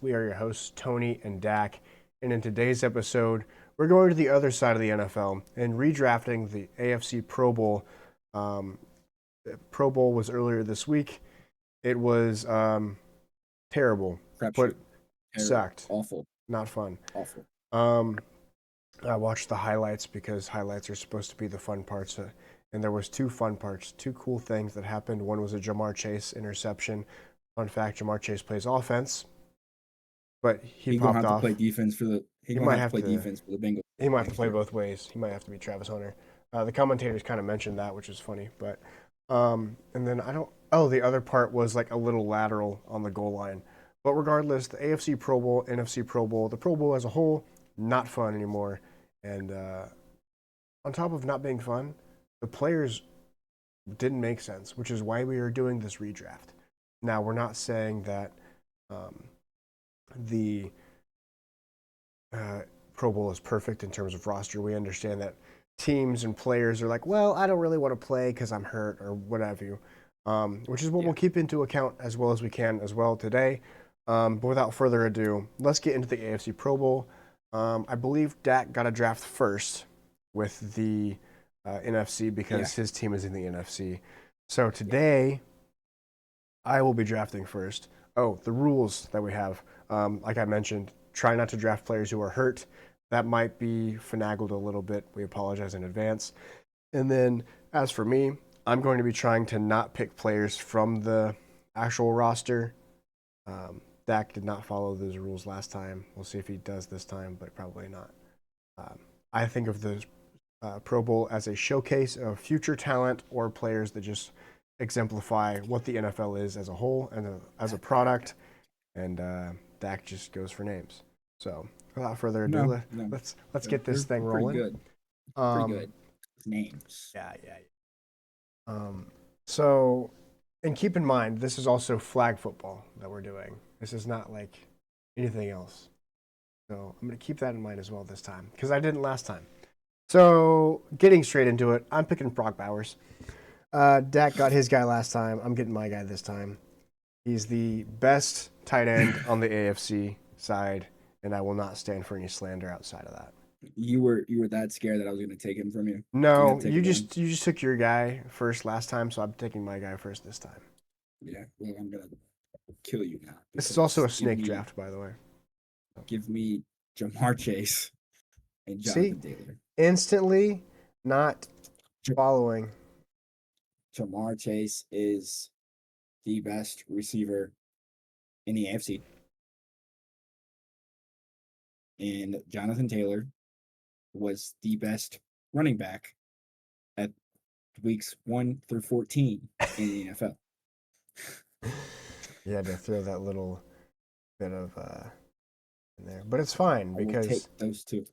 We are your hosts, Tony and Dak. And in today's episode, we're going to the other side of the NFL and redrafting the AFC Pro Bowl. The Pro Bowl was earlier this week. It was terrible. Crapshoot. But Terrible. sucked. Awful. Not fun. Awful. Um, I watched the highlights because highlights are supposed to be the fun parts. And there was two fun parts, two cool things that happened. One was a Jamar Chase interception. Fun fact, Jamar Chase plays offense, but he He gonna popped have to play off. defense for the. He He gonna might have to have play to. defense for the Bengals He might have to next play year. both ways. He might have to be Travis Hunter. The commentators kind of mentioned that, which is funny. But and then I don't. Oh, the other part was like a little lateral on the goal line. But regardless, the AFC Pro Bowl, NFC Pro Bowl, the Pro Bowl as a whole, not fun anymore. And on top of not being fun, the players didn't make sense, which is why we are doing this redraft. Now, we're not saying that um, the Pro Bowl is perfect in terms of roster. We understand that teams and players are like, well, I don't really want to play because I'm hurt or whatever, which is what Yeah. we'll keep into account as well as we can as well today. But without further ado, let's get into the AFC Pro Bowl. I believe Dak got a draft first with the NFC Yeah. because his team is in the NFC. So today, I will be drafting first. Oh, the rules that we have. Like I mentioned, try not to draft players who are hurt. That might be finagled a little bit. We apologize in advance. And then, as for me, I'm going to be trying to not pick players from the actual roster. Dak did not follow those rules last time. We'll see if he does this time, but probably not. I think of the Pro Bowl as a showcase of future talent or players that just exemplify what the NFL is as a whole and as a product. And Dak just goes for names. So without further ado, No. No. let's get this thing They're pretty rolling. good. Pretty Um, good. Names. yeah. So, and keep in mind, this is also flag football that we're doing. This is not like anything else. So I'm going to keep that in mind as well this time because I didn't last time. So getting straight into it, I'm picking Brock Bowers. Dak got his guy last time. I'm getting my guy this time. He's the best tight end on the AFC side, and I will not stand for any slander outside of that. You were that scared that I was gonna take him from you. You No, had to take him on. you just took your guy first last time, so I'm taking my guy first this time. Yeah. Well, I'm gonna kill you now This is also because a snake draft, by the way. give me Jamar Chase and See, Jonathan Taylor. instantly not following. Jamar Chase is the best receiver in the AFC, and Jonathan Taylor was the best running back at weeks 1 through 14 in the NFL. You had to throw that little bit of in there, but it's fine I will take because those two.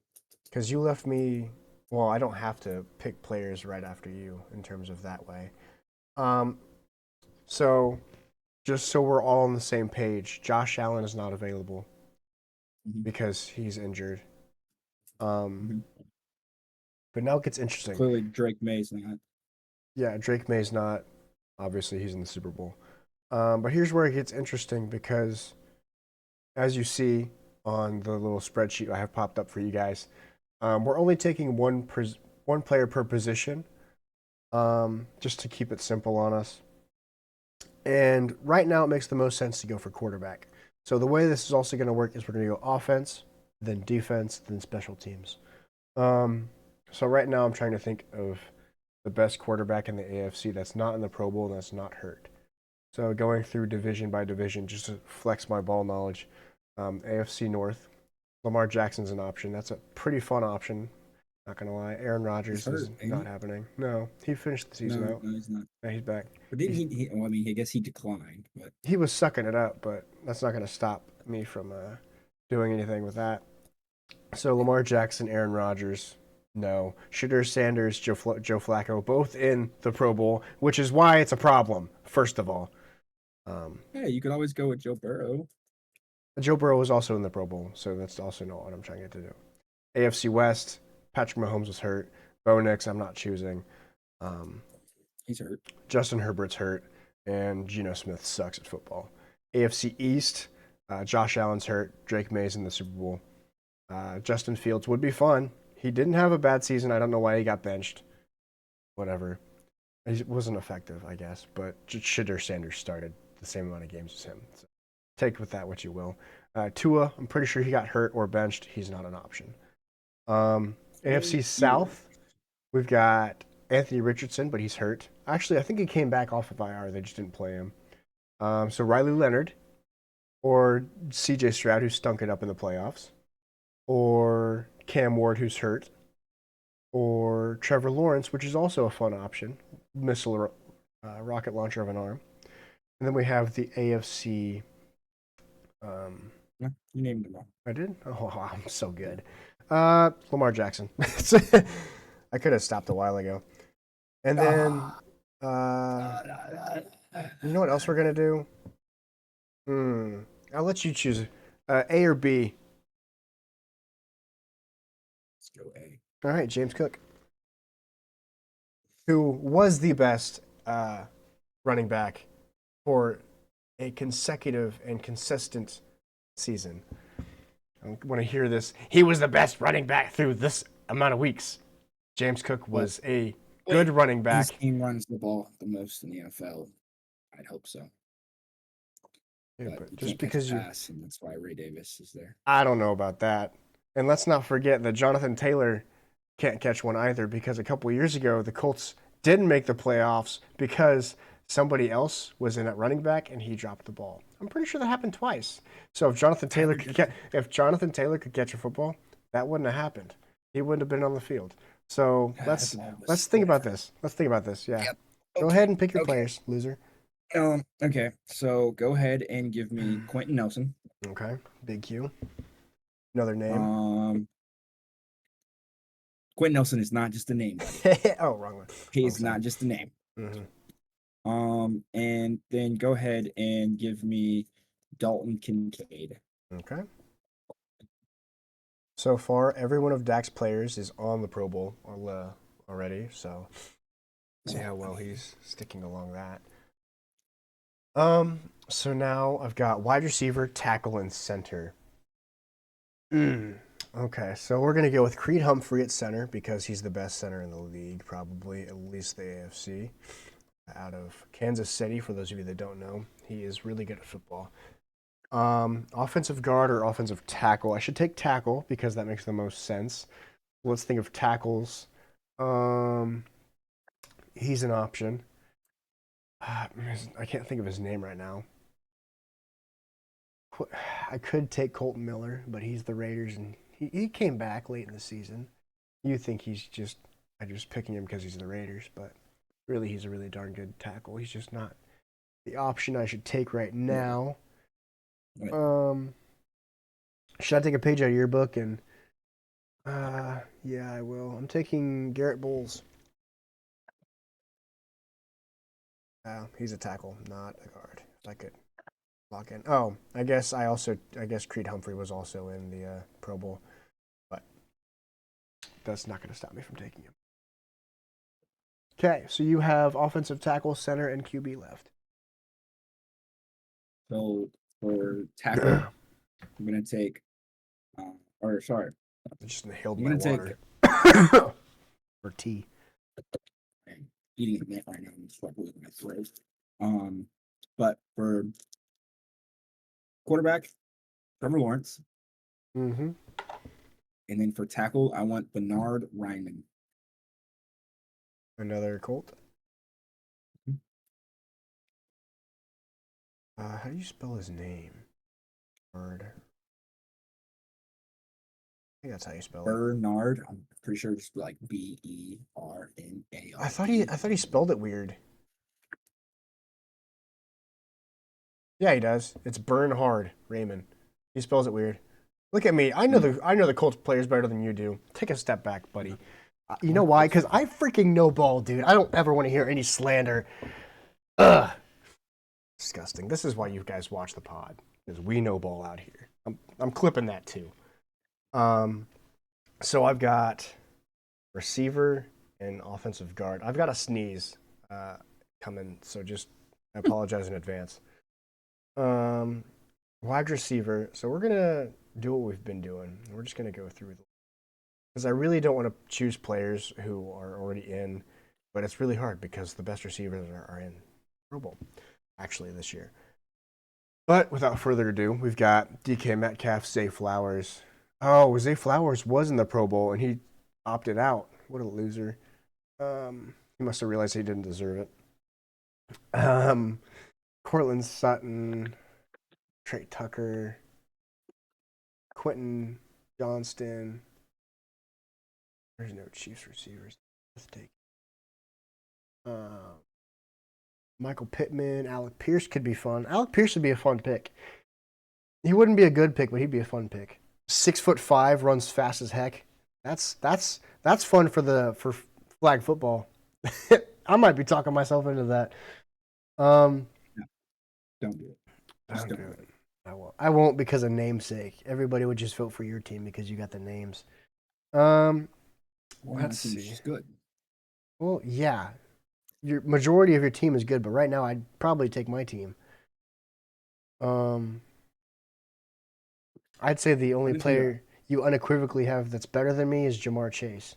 you left me. Well, I don't have to pick players right after you in terms of that way. Um, so just so we're all on the same page, Josh Allen is not available Mhm. because he's injured. Um, Mhm. but now it gets interesting. Clearly, Drake May's not. Yeah, Drake May's not. Obviously, he's in the Super Bowl. But here's where it gets interesting because, as you see on the little spreadsheet I have popped up for you guys, we're only taking one player per position, just to keep it simple on us. And right now, it makes the most sense to go for quarterback. So the way this is also going to work is we're going to go offense, then defense, then special teams. So right now, I'm trying to think of the best quarterback in the AFC that's not in the Pro Bowl and that's not hurt. So going through division by division, just to flex my ball knowledge, AFC North, Lamar Jackson's an option. That's a pretty fun option. Not gonna lie, Aaron He's Rodgers is hurt, ain't not he? happening. No, he finished the season No, out. no, he's not. Yeah, he's back. But didn't He's, well, I mean, I guess he declined, but he was sucking it up, but that's not gonna stop me from doing anything with that. So yeah. Lamar Jackson, Aaron Rodgers, no. Shedeur Sanders, Joe Flacco, both in the Pro Bowl, which is why it's a problem. First of all, um, Yeah, you could always go with Joe Burrow. Joe Burrow was also in the Pro Bowl, so that's also not what I'm trying to get to do. AFC West, Patrick Mahomes was hurt. Bo Nix, I'm not choosing. Um, He's hurt. Justin Herbert's hurt, and Geno Smith sucks at football. AFC East, Josh Allen's hurt. Drake May's in the Super Bowl. Justin Fields would be fun. He didn't have a bad season. I don't know why he got benched. Whatever. He wasn't effective, I guess. But Shedeur Sanders started the same amount of games as him. So take with that what you will. Tua, I'm pretty sure he got hurt or benched. He's not an option. AFC South, we've got Anthony Richardson, but he's hurt. Actually, I think he came back off of IR. They just didn't play him. So Riley Leonard or CJ Stroud, who stunk it up in the playoffs, or Cam Ward, who's hurt, or Trevor Lawrence, which is also a fun option, missile rocket launcher of an arm. And then we have the AFC. Yeah, you named them all. I did? Oh, I'm so good. Lamar Jackson. I could have stopped a while ago. And then, you know what else we're going to do? I'll let you choose A or B. Let's go A. All right, James Cook, who was the best running back for a consecutive and consistent season. I want to hear this. He was the best running back through this amount of weeks. James Cook was a good running back. His team runs the ball the most in the NFL. I'd hope so. Yeah, But but just because you, pass, and that's why Ray Davis is there. I don't know about that. And let's not forget that Jonathan Taylor can't catch one either, because a couple of years ago the Colts didn't make the playoffs because somebody else was in at running back and he dropped the ball. I'm pretty sure that happened twice. So if Jonathan Taylor could catch a football, that wouldn't have happened. He wouldn't have been on the field. So let's think about this. Let's think about this. Yeah. Yep. Go ahead and pick your players, loser. Okay. So go ahead and give me Quentin Nelson. Okay. Big Q. Another name. Quentin Nelson is not just a name, buddy. Oh, wrong one. He is not just a name. Mm-hmm. And then go ahead and give me Dalton Kincaid. Okay. So far, every one of Dak's players is on the Pro Bowl already, so see how well he's sticking along that. So now I've got wide receiver, tackle, and center. Okay, so we're gonna go with Creed Humphrey at center because he's the best center in the league, probably, at least the AFC. Out of Kansas City, for those of you that don't know, he is really good at football. Offensive guard or offensive tackle? I should take tackle because that makes the most sense. Let's think of tackles. He's an option. I can't think of his name right now. I could take Colton Miller, but he's the Raiders, and he came back late in the season. You think I'm just picking him because he's the Raiders, but really he's a really darn good tackle. He's just not the option I should take right now. Should I take a page out of your book? And yeah, I will. I'm taking Garrett Bowles. He's a tackle, not a guard. If I could lock in. Oh, I guess Creed Humphrey was also in the Pro Bowl, but that's not going to stop me from taking him. Okay, so you have offensive tackle, center, and QB left. So for tackle, I'm gonna take. I just inhaled my water. For tea. I'm eating a mint right now. I'm struggling with my throat. But for quarterback, Trevor Lawrence. Mm-hmm. And then for tackle, I want Bernard Ryman. Another Colt. How do you spell his name? Bernard. I think that's how you spell it. Bernard. I'm pretty sure it's like Bernard. I thought he spelled it weird. Yeah, he does. It's Bernhard Raymond. He spells it weird. Look at me. I know the Colts players better than you do. Take a step back, buddy. You know why? Because I freaking know ball, dude. I don't ever want to hear any slander. Ugh. Disgusting. This is why you guys watch the pod, because we know ball out here. I'm clipping that too. So I've got receiver and offensive guard. I've got a sneeze coming, so just I apologize in advance. wide receiver. So we're gonna do what we've been doing. We're just gonna go through because I really don't want to choose players who are already in, but it's really hard because the best receivers are in Pro Bowl actually this year. But without further ado, we've got DK Metcalf, Zay Flowers. Oh, Zay Flowers was in the Pro Bowl and he opted out. What a loser. He must have realized he didn't deserve it. Cortland Sutton, Trey Tucker, Quentin Johnston. There's no Chiefs receivers. Let's take uh, Michael Pittman. Alec Pierce could be fun. Alec Pierce would be a fun pick. He wouldn't be a good pick, but he'd be a fun pick. 6'5", runs fast as heck. That's fun for flag football. I might be talking myself into that. No, don't do it. Just Don't don't do do it. it. I won't because of namesake. Everybody would just vote for your team because you got the names. Um, Well, my let's team's see. just good. Well, yeah, your majority of your team is good, but right now I'd probably take my team. Um, I'd say the only Let me tell you. player you unequivocally have that's better than me is Jamar Chase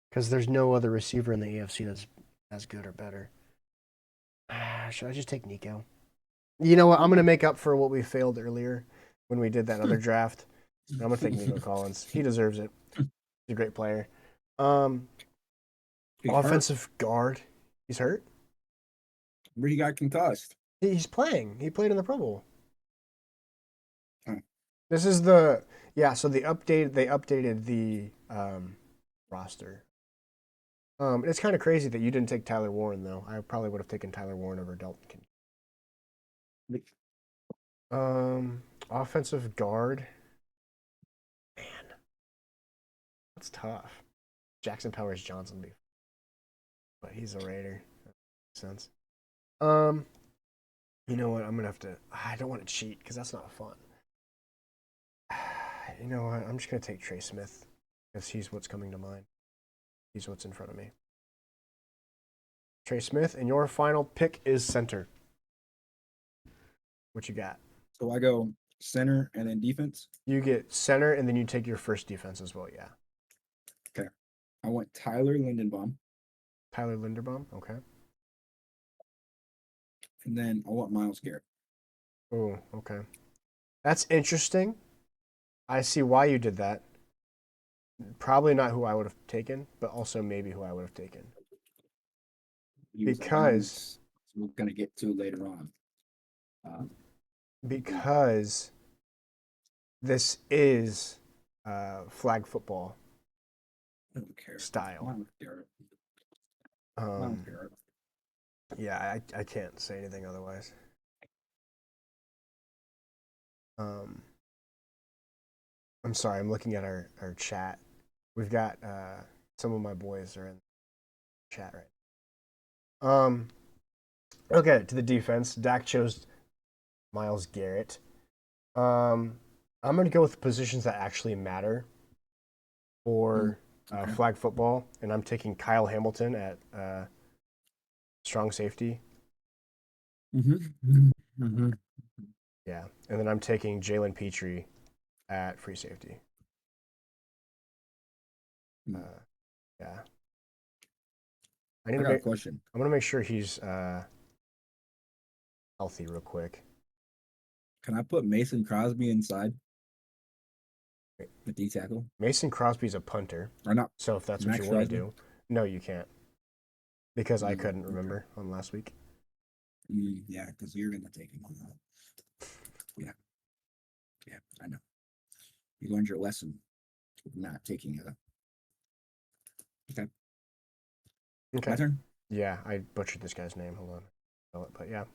because there's no other receiver in the AFC that's as good or better. Should I just take Nico? You know what? I'm gonna make up for what we failed earlier when we did that other draft. I'm gonna take Nico Collins. He deserves it. He's a great player. Um, He's hurt. offensive guard. He's hurt. Where he got concussed. He's playing. He played in the Pro Bowl. Oh, This is the yeah. So they updated the roster. It's kind of crazy that you didn't take Tyler Warren though. I probably would have taken Tyler Warren over Dalton. Offensive guard. Man, that's tough. Jackson Powers Johnson, but he's a Raider. That makes sense. Um, you know what? I'm gonna have to. I don't want to cheat because that's not fun. You know what? I'm just gonna take Trey Smith because he's what's coming to mind. He's what's in front of me. Trey Smith, and your final pick is center. What you got? so I go center and then defense. You get center, and then you take your first defense as well. Yeah, Okay. I want Tyler Lindenbaum, Tyler Linderbaum. Okay. and then I want Miles Garrett. Oh, okay. That's interesting. I see why you did that. Probably not who I would have taken, but also maybe who I would have taken. He was Because allowance. We're gonna get to later on. Um, because this is flag football I don't care. style. Miles Garrett. Miles Um, Garrett. yeah, I can't say anything otherwise. Um, I'm sorry, I'm looking at our chat. We've got some of my boys are in the chat right. Okay, to the defense. Dak chose Miles Garrett. I'm gonna go with positions that actually matter for Okay. flag football, and I'm taking Kyle Hamilton at strong safety. Mm-hmm. Mm-hmm. Yeah, and then I'm taking Jalen Petrie at free safety. Uh, yeah, I need I to got a make. question. I'm gonna make sure he's healthy real quick. Can I put Mason Crosby inside the D tackle Mason Crosby's a punter, or not? so if that's what you Max want to Crosby. do, no, you can't because I couldn't Okay. remember on last week. Yeah, because you're gonna take him on that. Yeah, yeah, I know. You learned your lesson of not taking it. Okay, my Okay. turn. Yeah, I butchered this guy's name. Hold on. But yeah.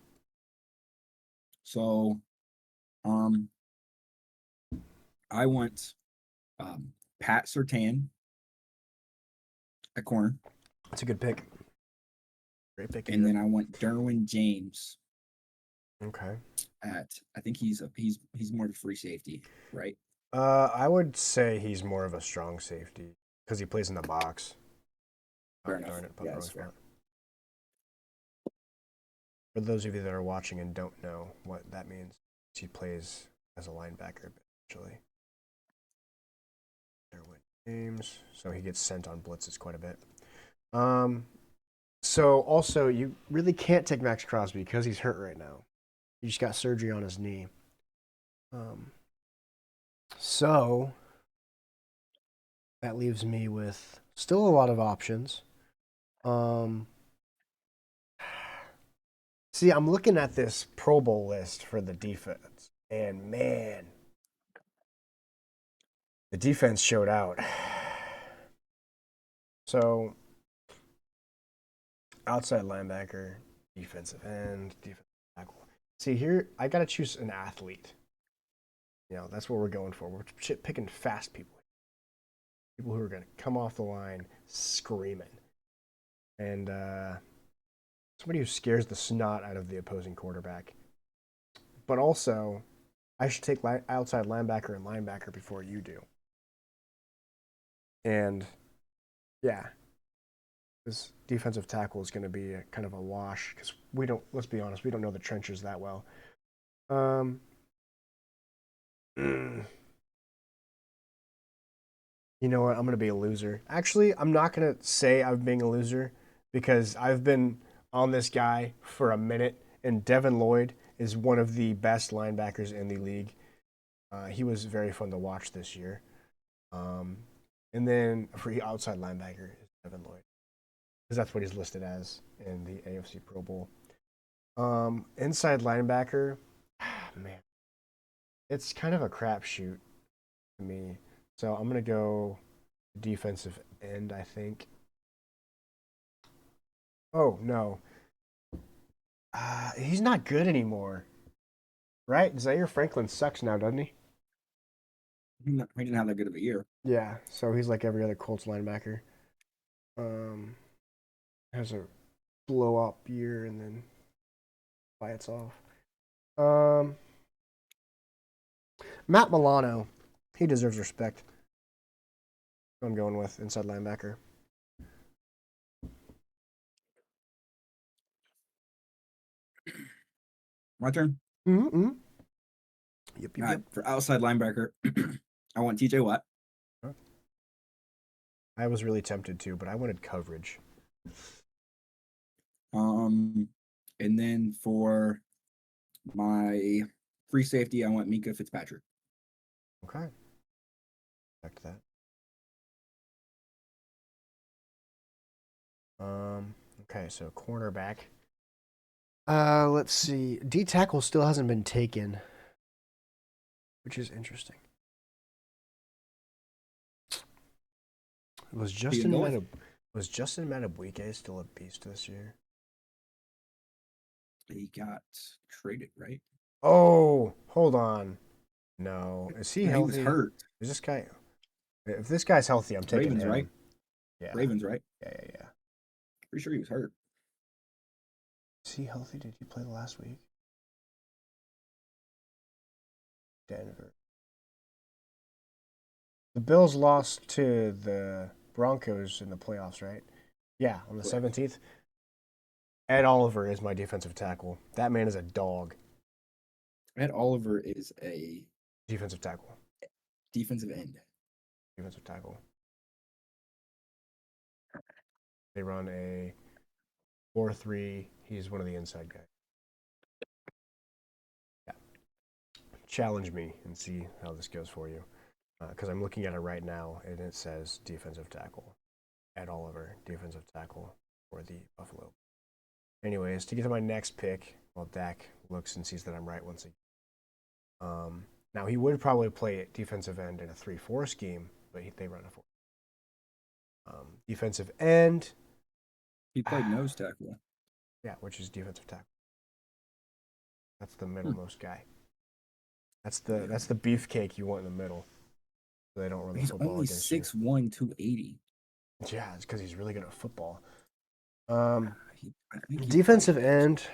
So, um, I want Pat Sertan at corner, That's a good pick. Great pick, and either. then I want Derwin James Okay. at. I think he's more of a free safety, right? I would say he's more of a strong safety because he plays in the box. Fair Oh, enough. darn it. Put Yeah, the wrong that's fair. spot. For those of you that are watching and don't know what that means, he plays as a linebacker eventually. There went games, so he gets sent on blitzes quite a bit. So also you really can't take Max Crosby because he's hurt right now. He just got surgery on his knee. So that leaves me with still a lot of options. See, I'm looking at this Pro Bowl list for the defense, and man, the defense showed out. So, outside linebacker, defensive end, defensive tackle. See, here, I got to choose an athlete. You know, that's what we're going for. We're picking fast people. People who are going to come off the line screaming. And somebody who scares the snot out of the opposing quarterback. But also, I should take outside linebacker and linebacker before you do. And yeah, this defensive tackle is going to be a kind of a wash because we don't. Let's be honest, we don't know the trenches that well. You know what? I'm going to be a loser. Actually, I'm not going to say I'm being a loser because I've been on this guy for a minute, and Devin Lloyd is one of the best linebackers in the league. He was very fun to watch this year. And then for outside linebacker is Devin Lloyd because that's what he's listed as in the AFC Pro Bowl. Inside linebacker, man, it's kind of a crapshoot to me. So I'm gonna go defensive end, I think. Oh no, he's not good anymore, right? Zaire Franklin sucks now, doesn't he? He didn't have that good of a year. Yeah, so he's like every other Colts linebacker. Um, has a blow up year and then bites off. Matt Milano, he deserves respect. I'm going with inside linebacker. My turn. Mm-hmm. Yep, All yep, right, yep. for outside linebacker, I want TJ Watt. I was really tempted to, but I wanted coverage. And then for my free safety, I want Mika Fitzpatrick. Okay. Back to that. Okay, so cornerback. Let's see. D tackle still hasn't been taken, which is interesting. Was Justin Matabuike still a beast this year? He got traded, right? Oh, hold on. No, is he Yeah, he was healthy? hurt. Is this guy? If this guy's healthy, I'm taking Ravens, him. right? Yeah. Ravens, right? Yeah. Pretty sure he was hurt. Is he healthy? Did he play last week? Denver. The Bills lost to the Broncos in the playoffs, right? Yeah, on the Correct. 17th. Ed Oliver is my defensive tackle. That man is a dog. Ed Oliver is a Defensive tackle. defensive end. Defensive tackle. They run a 4-3. He's one of the inside guys. Yeah. Challenge me and see how this goes for you. Because I'm looking at it right now, and it says defensive tackle. Ed Oliver, defensive tackle for the Buffalo. Anyways, to get to my next pick, well, Dak looks and sees that I'm right once again. Now, he would probably play defensive end in a 3-4 scheme, but they run a 4. Defensive end. He played nose tackle. Yeah, which is defensive tackle. That's the Hmm. middlemost guy. That's the beefcake you want in the middle. So they don't run the He's football only against you. 6'1", 280. Yeah, it's because he's really good at football. I think he Defensive played end.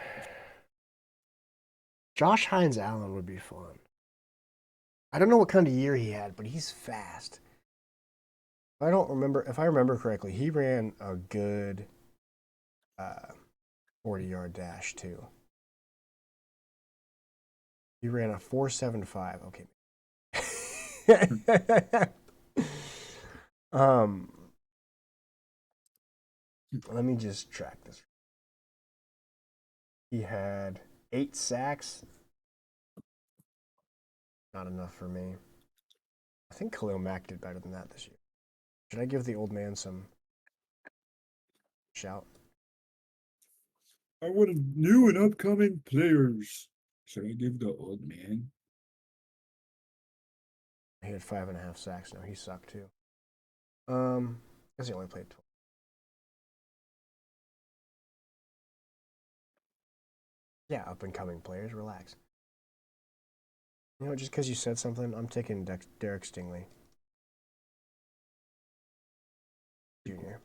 Josh Hines Allen would be fun. I don't know what kind of year he had, but he's fast. If I remember correctly, he ran a good 40-yard dash too. He ran a 4.75. Okay. um, let me just track this. He had 8 sacks. Not enough for me. I think Khalil Mack did better than that this year. Should I give the old man some shout? I want new and upcoming players. Should I give the old man? He had 5.5 sacks. No, he sucked too. Because he only played 12. Yeah, up and coming players. Relax. You know, just because you said something, I'm taking Derek Stingley, Jr.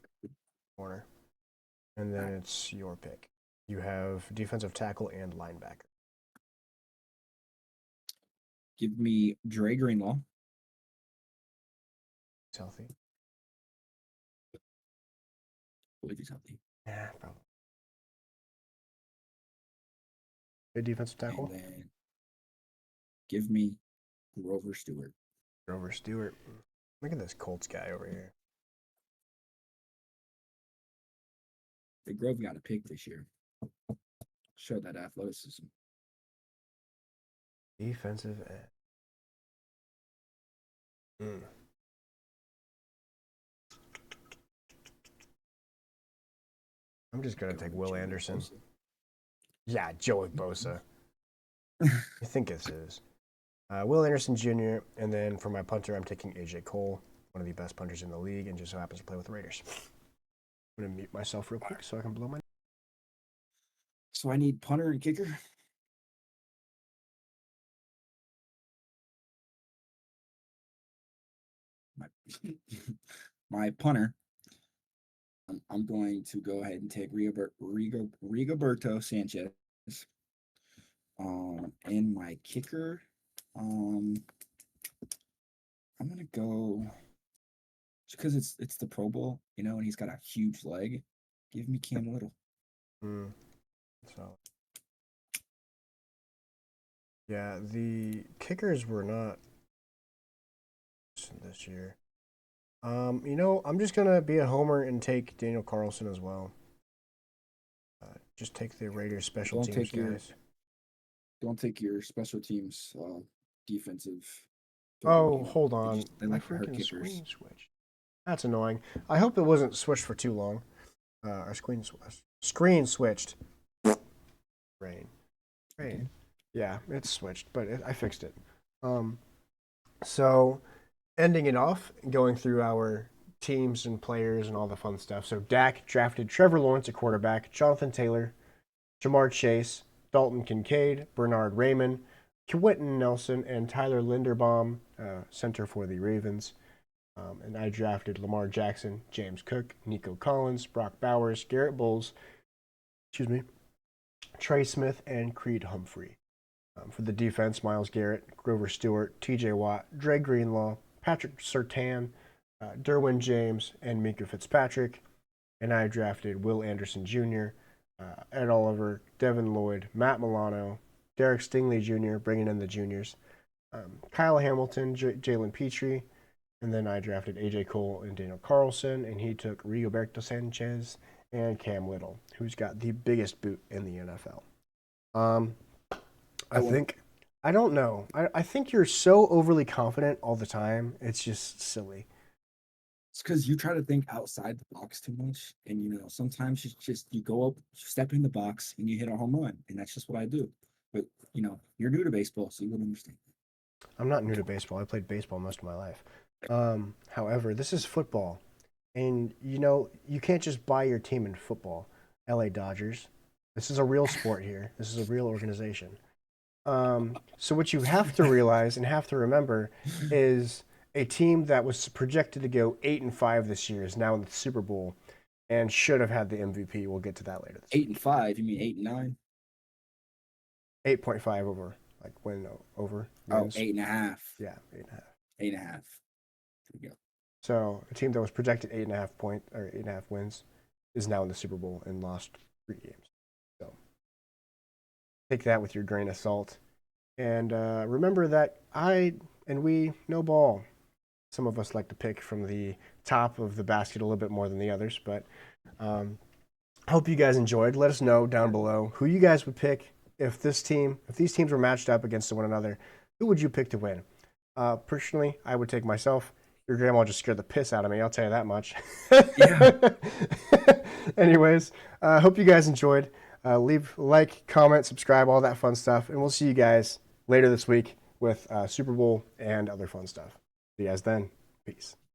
corner, and then it's your pick. You have defensive tackle and linebacker. Give me Dre Greenlaw. He's healthy. I believe he's healthy. Yeah, probably. Good defensive tackle. And then give me Grover Stewart. Grover Stewart. Look at this Colts guy over here. The Grove got a pick this year. Show that athleticism. Defensive end. I'm just going to take Will Anderson. Bosa. Yeah, Joey Bosa. I think this is. Will Anderson Jr. And then for my punter, I'm taking AJ Cole, one of the best punters in the league, and just so happens to play with the Raiders. I'm going to mute myself real quick so I can blow my. So I need punter and kicker. My punter. I'm going to go ahead and take Rigoberto Sanchez. And my kicker. I'm gonna go just because it's the Pro Bowl, you know, and he's got a huge leg. Give me Cam Little. So yeah, the kickers were not this year. You know, I'm just gonna be a homer and take Daniel Carlson as well. Just take the Raiders special teams guys. Don't take your special teams defensive. Oh, hold on. They like to hurt kickers. Screen switch. That's annoying. I hope it wasn't switched for too long. Our screen switched. Rain. Okay. Yeah, it's switched, but I fixed it. So ending it off, going through our teams and players and all the fun stuff. So Dak drafted Trevor Lawrence at quarterback, Jonathan Taylor, Jamar Chase, Dalton Kincaid, Bernard Raymond, Quentin Nelson, and Tyler Linderbaum, center for the Ravens. And I drafted Lamar Jackson, James Cook, Nico Collins, Brock Bowers, Garrett Bowles, Trey Smith, and Creed Humphrey. For the defense, Myles Garrett, Grover Stewart, TJ Watt, Dre Greenlaw, Patrick Surtain, Derwin James, and Minka Fitzpatrick. And I drafted Will Anderson Jr., Ed Oliver, Devin Lloyd, Matt Milano, Derek Stingley Jr., bringing in the juniors, Kyle Hamilton, Jalen Petrie, and then I drafted AJ Cole and Daniel Carlson, and he took Rigoberto Sanchez and Cam Little, who's got the biggest boot in the NFL. I don't know. I think you're so overly confident all the time. It's just silly. It's because you try to think outside the box too much, and you know sometimes it's just you go up, step in the box, and you hit a home run, and that's just what I do. But you know you're new to baseball, so you would understand. I'm not new to baseball. I played baseball most of my life. However, this is football, and you know you can't just buy your team in football. LA Dodgers. This is a real sport here. This is a real organization. So what you have to realize and have to remember is a team that was projected to go 8-5 this year is now in the Super Bowl and should have had the MVP. We'll get to that later. 8-5? You mean 8-9? 8.5 over, like win over. Wins. Oh, 8.5. Yeah, 8.5. 8.5. There we go. So a team that was projected 8.5 wins is now in the Super Bowl and lost 3 games. So take that with your grain of salt. And remember that I and we know ball. Some of us like to pick from the top of the basket a little bit more than the others, but I hope you guys enjoyed. Let us know down below who you guys would pick if these teams were matched up against one another. Who would you pick to win? Personally, I would take myself. Your grandma just scared the piss out of me. I'll tell you that much. Yeah. Anyways, hope you guys enjoyed. Leave like, comment, subscribe, all that fun stuff, and we'll see you guys later this week with Super Bowl and other fun stuff. See you guys then. Peace.